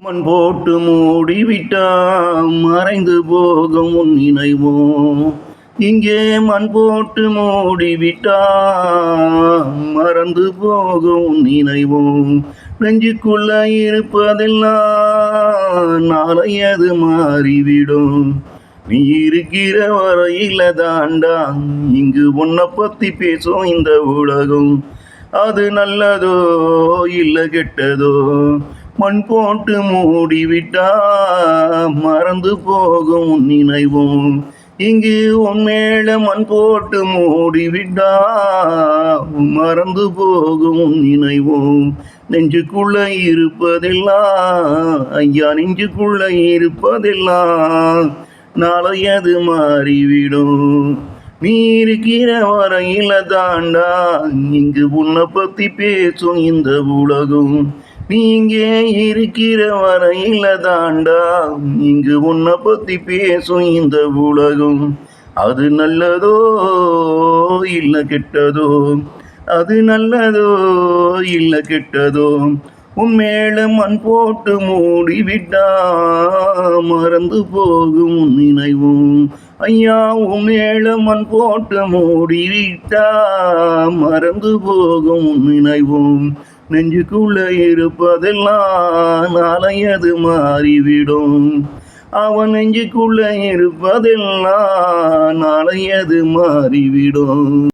மண் போட்டு மூடிவிட்டா மறைந்து போகும் உன் நினைவோ. இங்கே மண் போட்டு மூடிவிட்டா மறந்து போகும் உன் நினைவோ. நெஞ்சுக்குள்ள இருப்பதெல்லாம் நாளை அது மாறிவிடும். நீ இருக்கிற வரையில தாண்டா இங்கு உன்னை பத்தி பேசும் இந்த உலகம். அது நல்லதோ இல்ல கெட்டதோ, மண் போட்டு மூடிவிட்டா மறந்து போகும் நினைவும். இங்கு உன் மேல மண் போட்டு மூடிவிட்டா மறந்து போகும் நினைவும். நெஞ்சுக்குள்ள இருப்பதெல்லாம் ஐயா, நெஞ்சுக்குள்ள இருப்பதெல்லாம் நாளை அது மாறிவிடும். நீ இருக்கிற வரையில தாண்டா இங்கு உன்னை பத்தி பேசும் இந்த உலகம். நீங்க இருக்கிற வரையில தாண்டா இங்கு உன்னை பத்தி பேசும் இந்த உலகம். அது நல்லதோ இல்ல கெட்டதோ, அது நல்லதோ இல்ல கெட்டதோ, உன் மேல மண் போட்டு மூடிவிட்டா மறந்து போகும் நினைவும். ஐயா, உன் மேல மண் போட்டு மூடிவிட்டா மறந்து போகும் நினைவும். நெஞ்சுக்குள்ள இருப்பதெல்லாம் நாளை அது மாறிவிடும். அவன் நெஞ்சுக்குள்ள இருப்பதெல்லாம் நாளை அது மாறிவிடும்.